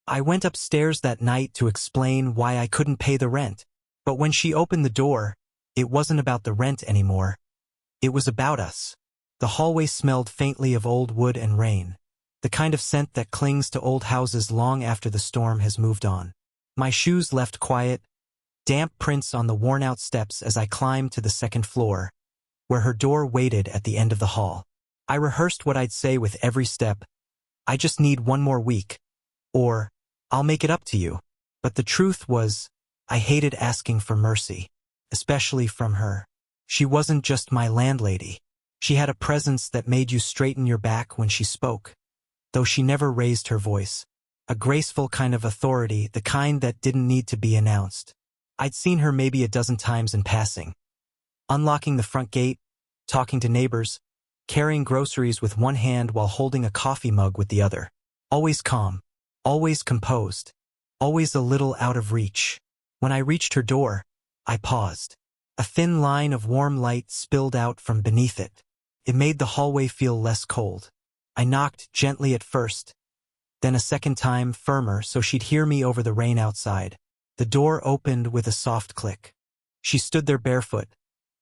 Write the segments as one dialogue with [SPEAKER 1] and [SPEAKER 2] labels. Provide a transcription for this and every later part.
[SPEAKER 1] I went upstairs that night to explain why I couldn't pay the rent. But when she opened the door, it wasn't about the rent anymore. It was about us. The hallway smelled faintly of old wood and rain, the kind of scent that clings to old houses long after the storm has moved on. My shoes left quiet, damp prints on the worn-out steps as I climbed to the second floor, where her door waited at the end of the hall. I rehearsed what I'd say with every step. I just need one more week. Or, I'll make it up to you. But the truth was, I hated asking for mercy, especially from her. She wasn't just my landlady. She had a presence that made you straighten your back when she spoke, though she never raised her voice. A graceful kind of authority, the kind that didn't need to be announced. I'd seen her maybe a dozen times in passing. Unlocking the front gate, talking to neighbors, carrying groceries with one hand while holding a coffee mug with the other. Always calm, always composed, always a little out of reach. When I reached her door, I paused. A thin line of warm light spilled out from beneath it. It made the hallway feel less cold. I knocked gently at first, then a second time firmer so she'd hear me over the rain outside. The door opened with a soft click. She stood there barefoot,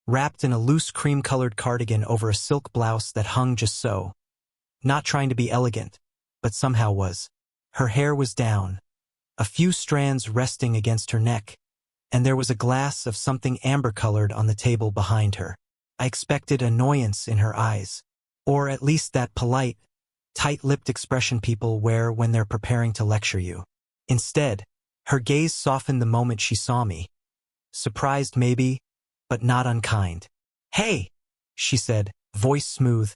[SPEAKER 1] wrapped in a loose cream-colored cardigan over a silk blouse that hung just so. Not trying to be elegant, but somehow was. Her hair was down, a few strands resting against her neck, and there was a glass of something amber-colored on the table behind her. I expected annoyance in her eyes, or at least that polite, tight-lipped expression people wear when they're preparing to lecture you. Instead, her gaze softened the moment she saw me. Surprised maybe, but not unkind. "Hey," she said, voice smooth,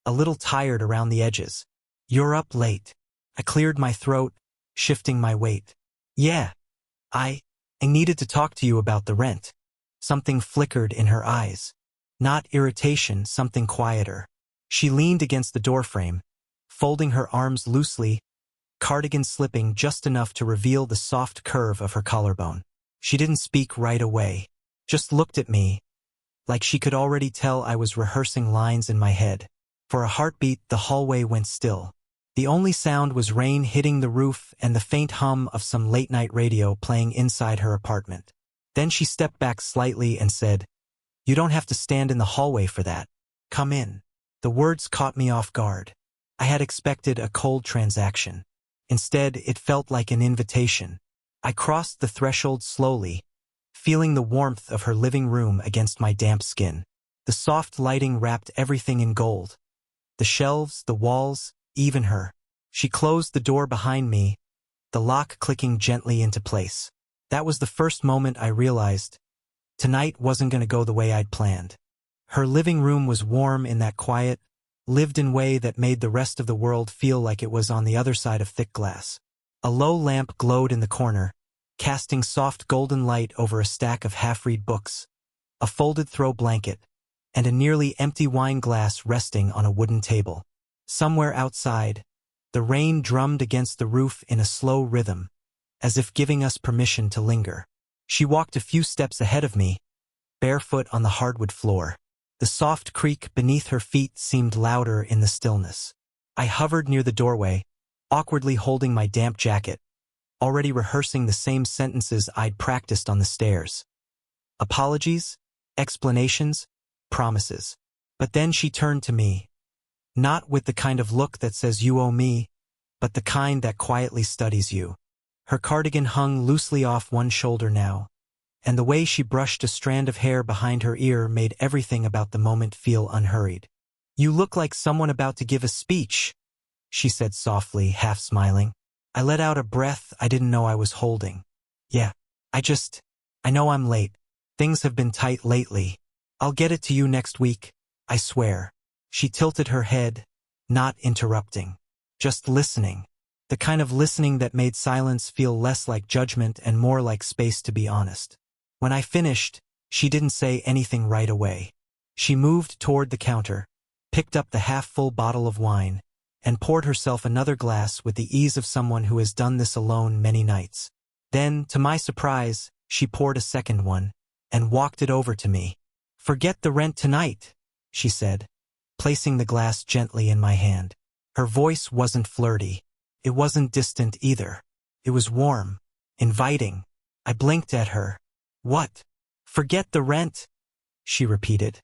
[SPEAKER 1] a little tired around the edges. "You're up late." I cleared my throat, shifting my weight. "Yeah, I needed to talk to you about the rent." Something flickered in her eyes. Not irritation, something quieter. She leaned against the doorframe, folding her arms loosely, cardigan slipping just enough to reveal the soft curve of her collarbone. She didn't speak right away, just looked at me, like she could already tell I was rehearsing lines in my head. For a heartbeat, the hallway went still. The only sound was rain hitting the roof and the faint hum of some late-night radio playing inside her apartment. Then she stepped back slightly and said, "You don't have to stand in the hallway for that. Come in." The words caught me off guard. I had expected a cold transaction. Instead, it felt like an invitation. I crossed the threshold slowly, feeling the warmth of her living room against my damp skin. The soft lighting wrapped everything in gold. The shelves, the walls, even her. She closed the door behind me, the lock clicking gently into place. That was the first moment I realized tonight wasn't going to go the way I'd planned. Her living room was warm in that quiet, lived-in way that made the rest of the world feel like it was on the other side of thick glass. A low lamp glowed in the corner, casting soft golden light over a stack of half-read books, a folded throw blanket, and a nearly empty wine glass resting on a wooden table. Somewhere outside, the rain drummed against the roof in a slow rhythm, as if giving us permission to linger. She walked a few steps ahead of me, barefoot on the hardwood floor. The soft creak beneath her feet seemed louder in the stillness. I hovered near the doorway, awkwardly holding my damp jacket, already rehearsing the same sentences I'd practiced on the stairs. Apologies, explanations, promises. But then she turned to me, not with the kind of look that says you owe me, but the kind that quietly studies you. Her cardigan hung loosely off one shoulder now, and the way she brushed a strand of hair behind her ear made everything about the moment feel unhurried. "You look like someone about to give a speech," she said softly, half smiling. I let out a breath I didn't know I was holding. "Yeah, I know I'm late. Things have been tight lately. I'll get it to you next week, I swear." She tilted her head, not interrupting, just listening. The kind of listening that made silence feel less like judgment and more like space to be honest. When I finished, she didn't say anything right away. She moved toward the counter, picked up the half-full bottle of wine, and poured herself another glass with the ease of someone who has done this alone many nights. Then, to my surprise, she poured a second one, and walked it over to me. "Forget the rent tonight," she said, placing the glass gently in my hand. Her voice wasn't flirty. It wasn't distant either. It was warm, inviting. I blinked at her. What? Forget the rent, she repeated,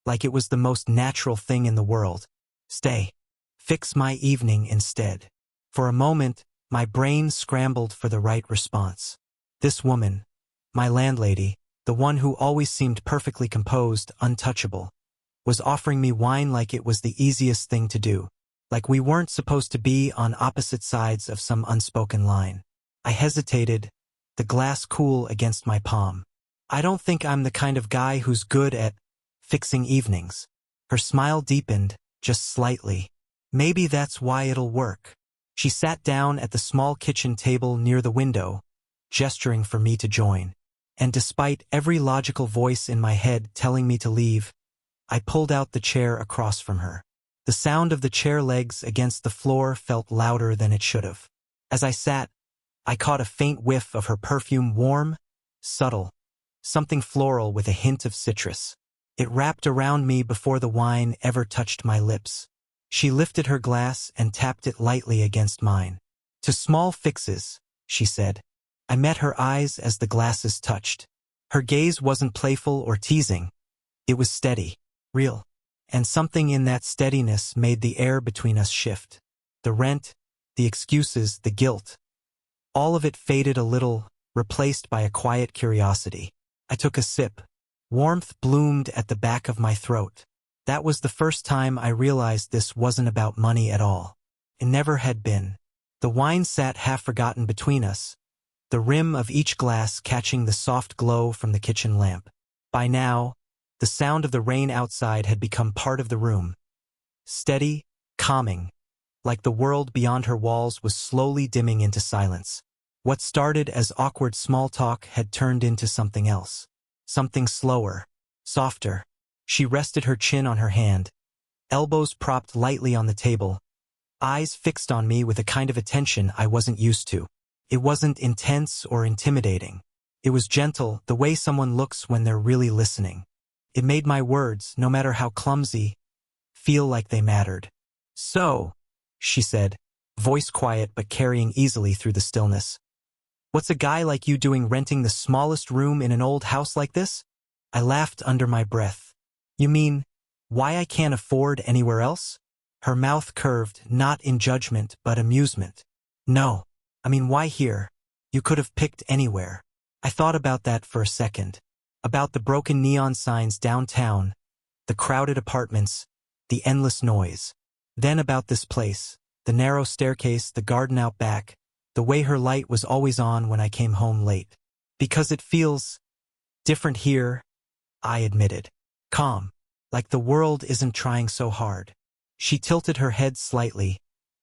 [SPEAKER 1] like it was the most natural thing in the world. Stay. Fix my evening instead. For a moment, my brain scrambled for the right response. This woman, my landlady, the one who always seemed perfectly composed, untouchable, was offering me wine like it was the easiest thing to do, like we weren't supposed to be on opposite sides of some unspoken line. I hesitated, the glass cool against my palm. I don't think I'm the kind of guy who's good at fixing evenings. Her smile deepened, just slightly. Maybe that's why it'll work. She sat down at the small kitchen table near the window, gesturing for me to join. And despite every logical voice in my head telling me to leave, I pulled out the chair across from her. The sound of the chair legs against the floor felt louder than it should have. As I sat, I caught a faint whiff of her perfume, warm, subtle, something floral with a hint of citrus. It wrapped around me before the wine ever touched my lips. She lifted her glass and tapped it lightly against mine. To small fixes, she said. I met her eyes as the glasses touched. Her gaze wasn't playful or teasing. It was steady, real. And something in that steadiness made the air between us shift. The rent, the excuses, the guilt. All of it faded a little, replaced by a quiet curiosity. I took a sip. Warmth bloomed at the back of my throat. That was the first time I realized this wasn't about money at all. It never had been. The wine sat half-forgotten between us, the rim of each glass catching the soft glow from the kitchen lamp. By now, the sound of the rain outside had become part of the room. Steady, calming, like the world beyond her walls was slowly dimming into silence. What started as awkward small talk had turned into something else. Something slower, softer. She rested her chin on her hand, elbows propped lightly on the table, eyes fixed on me with a kind of attention I wasn't used to. It wasn't intense or intimidating. It was gentle, the way someone looks when they're really listening. It made my words, no matter how clumsy, feel like they mattered. So, she said, voice quiet but carrying easily through the stillness. What's a guy like you doing renting the smallest room in an old house like this? I laughed under my breath. You mean, why I can't afford anywhere else? Her mouth curved, not in judgment, but amusement. No, I mean, why here? You could have picked anywhere. I thought about that for a second. About the broken neon signs downtown, the crowded apartments, the endless noise. Then about this place, the narrow staircase, the garden out back, the way her light was always on when I came home late. Because it feels different here, I admitted. Calm, like the world isn't trying so hard. She tilted her head slightly,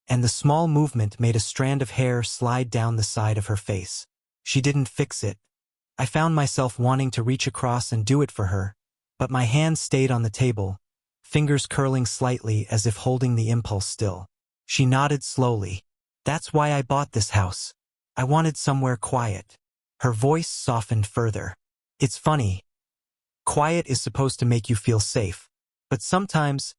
[SPEAKER 1] and the small movement made a strand of hair slide down the side of her face. She didn't fix it. I found myself wanting to reach across and do it for her, but my hand stayed on the table, fingers curling slightly as if holding the impulse still. She nodded slowly. That's why I bought this house. I wanted somewhere quiet. Her voice softened further. It's funny. Quiet is supposed to make you feel safe, but sometimes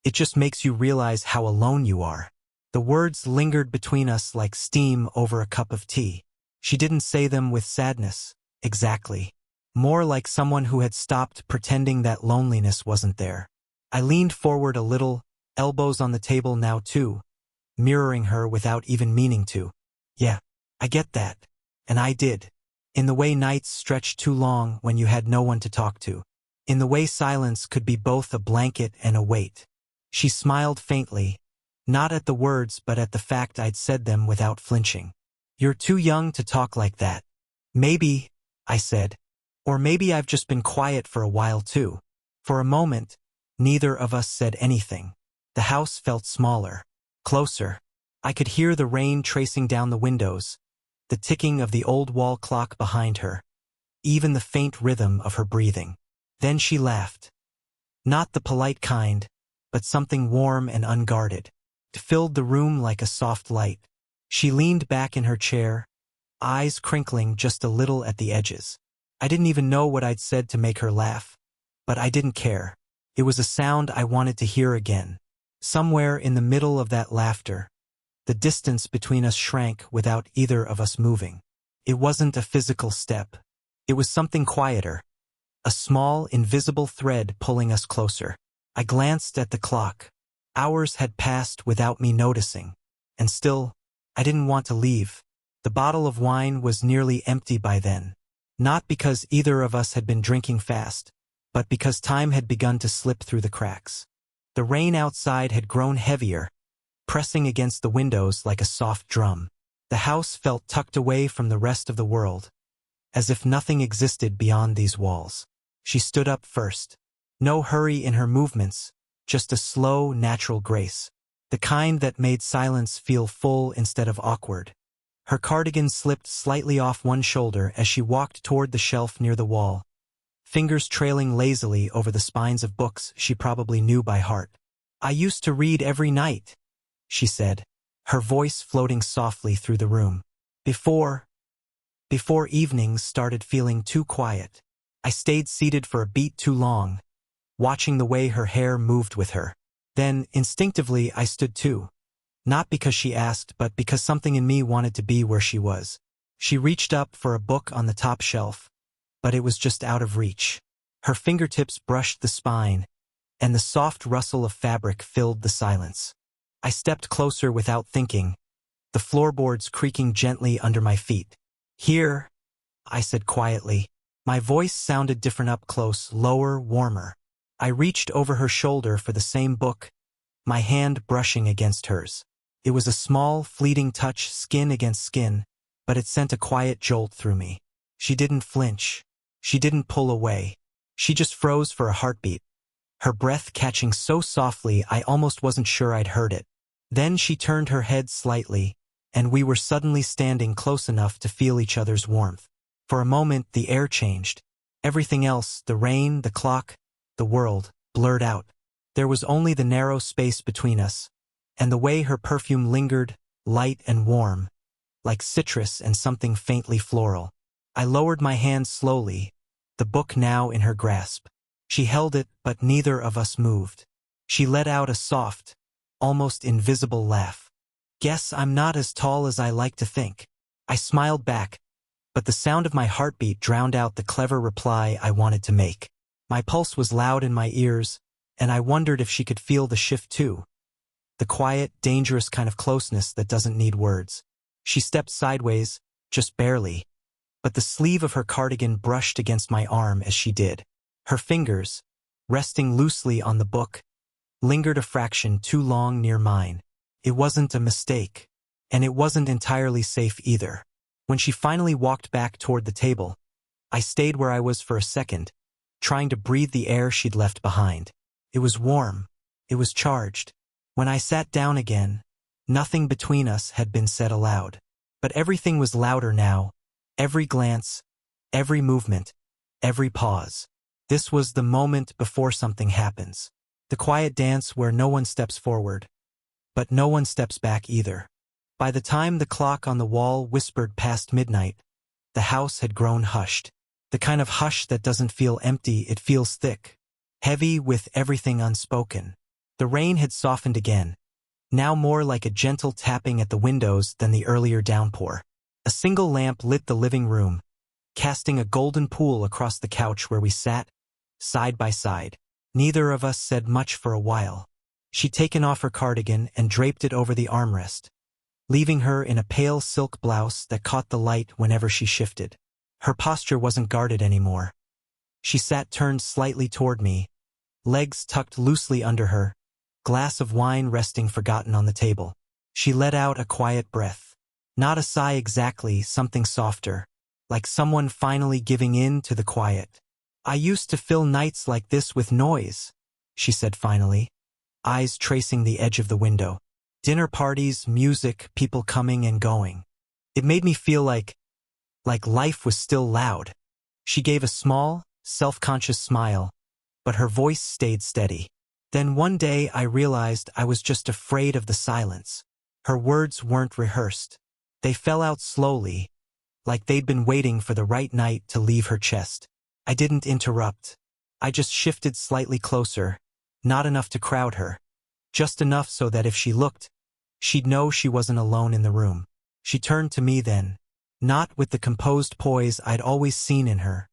[SPEAKER 1] it just makes you realize how alone you are. The words lingered between us like steam over a cup of tea. She didn't say them with sadness, exactly. More like someone who had stopped pretending that loneliness wasn't there. I leaned forward a little, elbows on the table now too, mirroring her without even meaning to. Yeah, I get that. And I did. In the way nights stretched too long when you had no one to talk to. In the way silence could be both a blanket and a weight. She smiled faintly, not at the words but at the fact I'd said them without flinching. You're too young to talk like that. Maybe, I said. Or maybe I've just been quiet for a while too. For a moment, neither of us said anything. The house felt smaller, closer. I could hear the rain tracing down the windows, the ticking of the old wall clock behind her, even the faint rhythm of her breathing. Then she laughed. Not the polite kind, but something warm and unguarded. It filled the room like a soft light. She leaned back in her chair, eyes crinkling just a little at the edges. I didn't even know what I'd said to make her laugh, but I didn't care. It was a sound I wanted to hear again. Somewhere in the middle of that laughter, The distance between us shrank without either of us moving. It wasn't a physical step. It was something quieter. A small, invisible thread pulling us closer. I glanced at the clock. Hours had passed without me noticing. And still, I didn't want to leave. The bottle of wine was nearly empty by then. Not because either of us had been drinking fast, but because time had begun to slip through the cracks. The rain outside had grown heavier, pressing against the windows like a soft drum. The house felt tucked away from the rest of the world, as if nothing existed beyond these walls. She stood up first. No hurry in her movements, just a slow, natural grace. The kind that made silence feel full instead of awkward. Her cardigan slipped slightly off one shoulder as she walked toward the shelf near the wall, fingers trailing lazily over the spines of books she probably knew by heart. "I used to read every night," she said, her voice floating softly through the room. Before evenings started feeling too quiet. I stayed seated for a beat too long, watching the way her hair moved with her. Then, instinctively, I stood too. Not because she asked, but because something in me wanted to be where she was. She reached up for a book on the top shelf, but it was just out of reach. Her fingertips brushed the spine, and the soft rustle of fabric filled the silence. I stepped closer without thinking, the floorboards creaking gently under my feet. "Here," I said quietly. My voice sounded different up close, lower, warmer. I reached over her shoulder for the same book, my hand brushing against hers. It was a small, fleeting touch, skin against skin, but it sent a quiet jolt through me. She didn't flinch. She didn't pull away. She just froze for a heartbeat, her breath catching so softly I almost wasn't sure I'd heard it. Then she turned her head slightly, and we were suddenly standing close enough to feel each other's warmth. For a moment, the air changed. Everything else, the rain, the clock, the world, blurred out. There was only the narrow space between us, and the way her perfume lingered, light and warm, like citrus and something faintly floral. I lowered my hand slowly, the book now in her grasp. She held it, but neither of us moved. She let out a soft, almost invisible laugh. "Guess I'm not as tall as I like to think." I smiled back, but the sound of my heartbeat drowned out the clever reply I wanted to make. My pulse was loud in my ears, and I wondered if she could feel the shift too. The quiet, dangerous kind of closeness that doesn't need words. She stepped sideways, just barely, but the sleeve of her cardigan brushed against my arm as she did. Her fingers, resting loosely on the book, lingered a fraction too long near mine. It wasn't a mistake, and it wasn't entirely safe either. When she finally walked back toward the table, I stayed where I was for a second, trying to breathe the air she'd left behind. It was warm. It was charged. When I sat down again, nothing between us had been said aloud. But everything was louder now. Every glance, every movement, every pause. This was the moment before something happens. The quiet dance where no one steps forward, but no one steps back either. By the time the clock on the wall whispered past midnight, the house had grown hushed. The kind of hush that doesn't feel empty, it feels thick, heavy with everything unspoken. The rain had softened again, now more like a gentle tapping at the windows than the earlier downpour. A single lamp lit the living room, casting a golden pool across the couch where we sat, side by side. Neither of us said much for a while. She'd taken off her cardigan and draped it over the armrest, leaving her in a pale silk blouse that caught the light whenever she shifted. Her posture wasn't guarded anymore. She sat turned slightly toward me, legs tucked loosely under her, glass of wine resting forgotten on the table. She let out a quiet breath. Not a sigh exactly, something softer, like someone finally giving in to the quiet. "I used to fill nights like this with noise," she said finally, eyes tracing the edge of the window. "Dinner parties, music, people coming and going. It made me feel like life was still loud." She gave a small, self-conscious smile, but her voice stayed steady. Then one day I realized I was just afraid of the silence. Her words weren't rehearsed. They fell out slowly, like they'd been waiting for the right night to leave her chest. I didn't interrupt. I just shifted slightly closer, not enough to crowd her, just enough so that if she looked, She'd know she wasn't alone in the room. She turned to me then, not with the composed poise I'd always seen in her,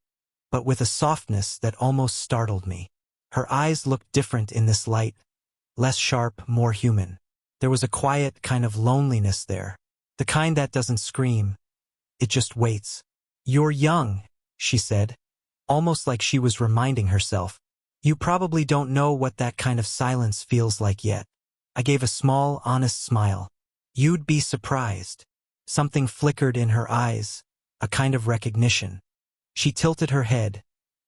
[SPEAKER 1] but with a softness that almost startled me. Her eyes looked different in this light, less sharp, more human. There was a quiet kind of loneliness there, the kind that doesn't scream, it just waits. "You're young," she said, almost like she was reminding herself. "You probably don't know what that kind of silence feels like yet." I gave a small, honest smile. "You'd be surprised." Something flickered in her eyes, a kind of recognition. She tilted her head,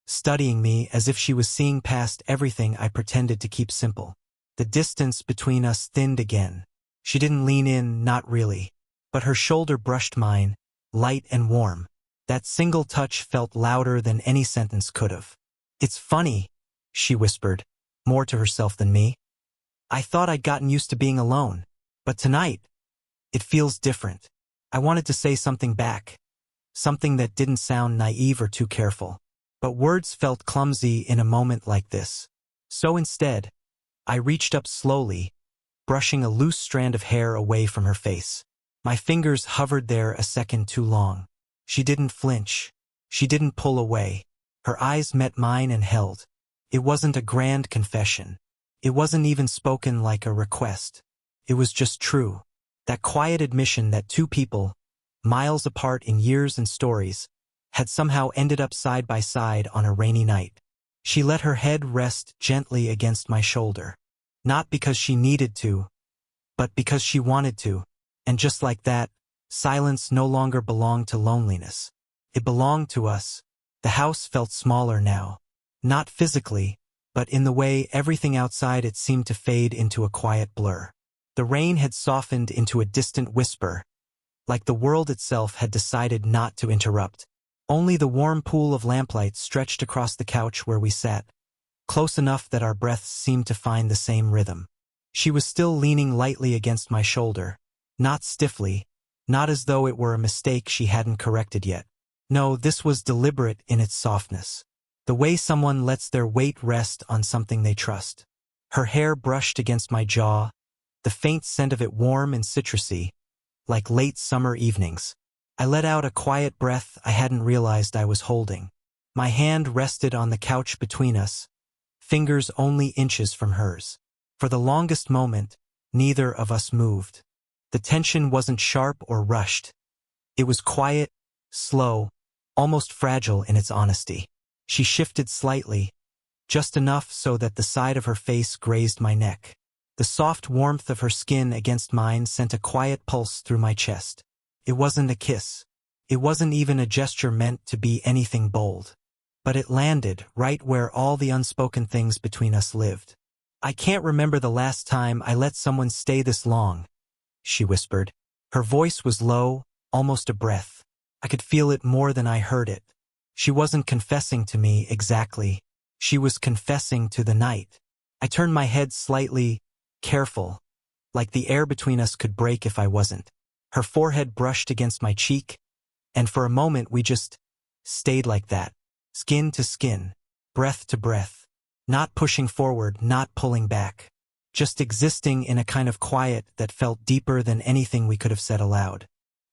[SPEAKER 1] studying me as if she was seeing past everything I pretended to keep simple. The distance between us thinned again. She didn't lean in, not really, but her shoulder brushed mine, light and warm. That single touch felt louder than any sentence could have. "It's funny," she whispered, more to herself than me. "I thought I'd gotten used to being alone, but tonight, it feels different." I wanted to say something back, something that didn't sound naive or too careful, but words felt clumsy in a moment like this. So instead, I reached up slowly, brushing a loose strand of hair away from her face. My fingers hovered there a second too long. She didn't flinch. She didn't pull away. Her eyes met mine and held. It wasn't a grand confession. It wasn't even spoken like a request. It was just true. That quiet admission that two people, miles apart in years and stories, had somehow ended up side by side on a rainy night. She let her head rest gently against my shoulder. Not because she needed to, but because she wanted to. And just like that, silence no longer belonged to loneliness. It belonged to us. The house felt smaller now. Not physically, but in the way everything outside it seemed to fade into a quiet blur. The rain had softened into a distant whisper, like the world itself had decided not to interrupt. Only the warm pool of lamplight stretched across the couch where we sat, close enough that our breaths seemed to find the same rhythm. She was still leaning lightly against my shoulder, not stiffly, not as though it were a mistake she hadn't corrected yet. No, this was deliberate in its softness. The way someone lets their weight rest on something they trust. Her hair brushed against my jaw, the faint scent of it warm and citrusy, like late summer evenings. I let out a quiet breath I hadn't realized I was holding. My hand rested on the couch between us, fingers only inches from hers. For the longest moment, neither of us moved. The tension wasn't sharp or rushed. It was quiet, slow, almost fragile in its honesty. She shifted slightly, just enough so that the side of her face grazed my neck. The soft warmth of her skin against mine sent a quiet pulse through my chest. It wasn't a kiss. It wasn't even a gesture meant to be anything bold. But it landed right where all the unspoken things between us lived. "I can't remember the last time I let someone stay this long," she whispered. Her voice was low, almost a breath. I could feel it more than I heard it. She wasn't confessing to me exactly. She was confessing to the night. I turned my head slightly, careful, like the air between us could break if I wasn't. Her forehead brushed against my cheek, and for a moment we just stayed like that, skin to skin, breath to breath, not pushing forward, not pulling back, just existing in a kind of quiet that felt deeper than anything we could have said aloud.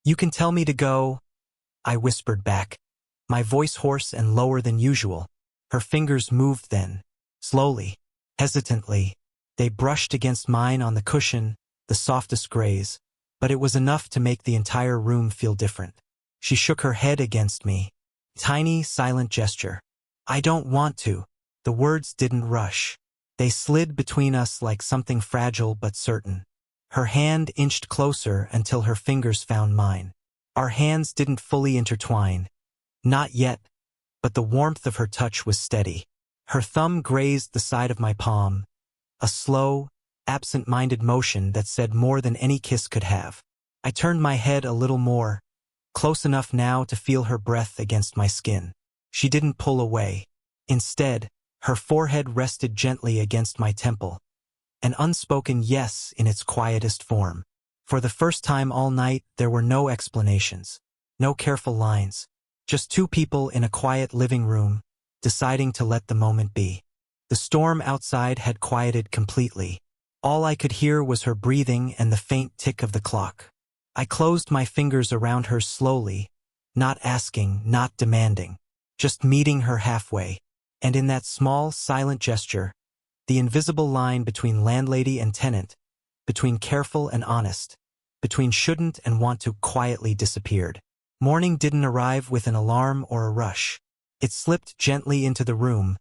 [SPEAKER 1] "You can tell me to go," I whispered back, my voice hoarse and lower than usual. Her fingers moved then, slowly, hesitantly. They brushed against mine on the cushion, the softest graze, but it was enough to make the entire room feel different. She shook her head against me. Tiny, silent gesture. "I don't want to." The words didn't rush. They slid between us like something fragile but certain. Her hand inched closer until her fingers found mine. Our hands didn't fully intertwine. Not yet, but the warmth of her touch was steady. Her thumb grazed the side of my palm, a slow, absent-minded motion that said more than any kiss could have. I turned my head a little more, close enough now to feel her breath against my skin. She didn't pull away. Instead, her forehead rested gently against my temple, an unspoken yes in its quietest form. For the first time all night, there were no explanations, no careful lines, just two people in a quiet living room, deciding to let the moment be. The storm outside had quieted completely. All I could hear was her breathing and the faint tick of the clock. I closed my fingers around her slowly, not asking, not demanding, just meeting her halfway. And in that small, silent gesture, the invisible line between landlady and tenant, between careful and honest, between shouldn't and want to, quietly disappeared. Morning didn't arrive with an alarm or a rush. It slipped gently into the room,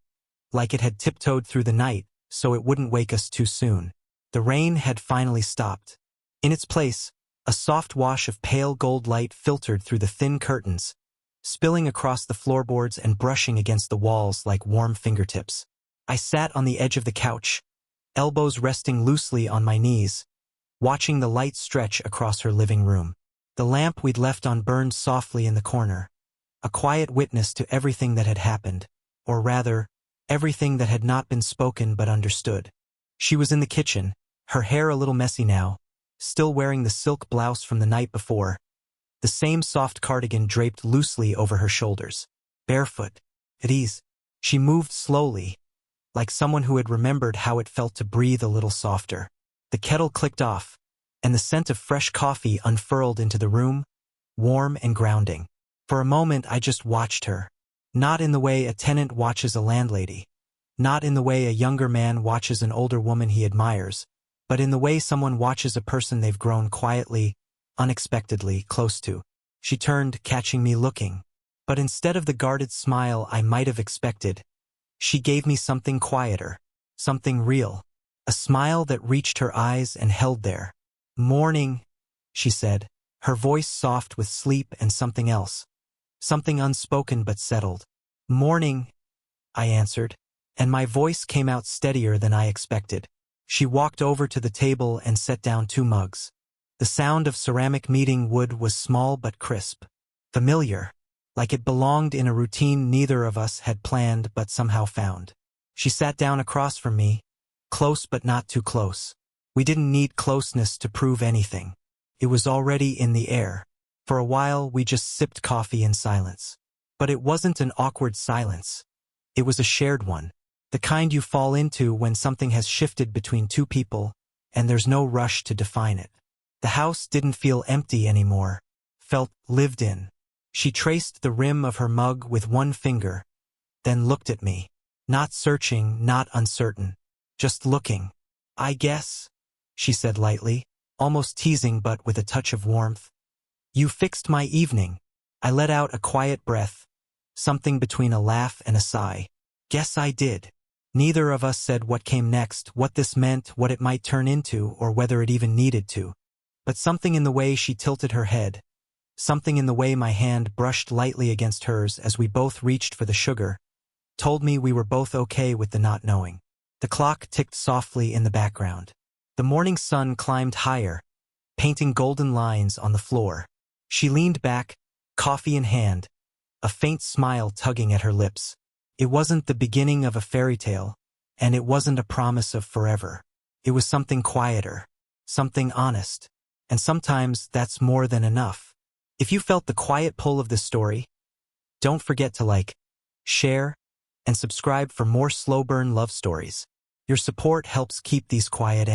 [SPEAKER 1] like it had tiptoed through the night, so it wouldn't wake us too soon. The rain had finally stopped. In its place, a soft wash of pale gold light filtered through the thin curtains, spilling across the floorboards and brushing against the walls like warm fingertips. I sat on the edge of the couch, elbows resting loosely on my knees, watching the light stretch across her living room. The lamp we'd left on burned softly in the corner, a quiet witness to everything that had happened, or rather, everything that had not been spoken but understood. She was in the kitchen, her hair a little messy now, still wearing the silk blouse from the night before, the same soft cardigan draped loosely over her shoulders. Barefoot, at ease, she moved slowly, like someone who had remembered how it felt to breathe a little softer. The kettle clicked off, and the scent of fresh coffee unfurled into the room, warm and grounding. For a moment I just watched her, not in the way a tenant watches a landlady, not in the way a younger man watches an older woman he admires, but in the way someone watches a person they've grown quietly, unexpectedly close to. She turned, catching me looking. But instead of the guarded smile I might have expected, she gave me something quieter, something real, a smile that reached her eyes and held there. "Morning," she said, her voice soft with sleep and something else, something unspoken but settled. "Morning," I answered, and my voice came out steadier than I expected. She walked over to the table and set down 2 mugs. The sound of ceramic meeting wood was small but crisp, familiar, like it belonged in a routine neither of us had planned but somehow found. She sat down across from me, close but not too close. We didn't need closeness to prove anything. It was already in the air. For a while we just sipped coffee in silence. But it wasn't an awkward silence. It was a shared one. The kind you fall into when something has shifted between 2 people, and there's no rush to define it. The house didn't feel empty anymore, felt lived in. She traced the rim of her mug with 1 finger, then looked at me. Not searching, not uncertain, just looking. "I guess," she said lightly, almost teasing but with a touch of warmth. "You fixed my evening." I let out a quiet breath, something between a laugh and a sigh. "Guess I did." Neither of us said what came next, what this meant, what it might turn into, or whether it even needed to. But something in the way she tilted her head, something in the way my hand brushed lightly against hers as we both reached for the sugar, told me we were both okay with the not knowing. The clock ticked softly in the background. The morning sun climbed higher, painting golden lines on the floor. She leaned back, coffee in hand, a faint smile tugging at her lips. It wasn't the beginning of a fairy tale, and it wasn't a promise of forever. It was something quieter, something honest, and sometimes that's more than enough. If you felt the quiet pull of this story, don't forget to like, share, and subscribe for more slow burn love stories. Your support helps keep these quiet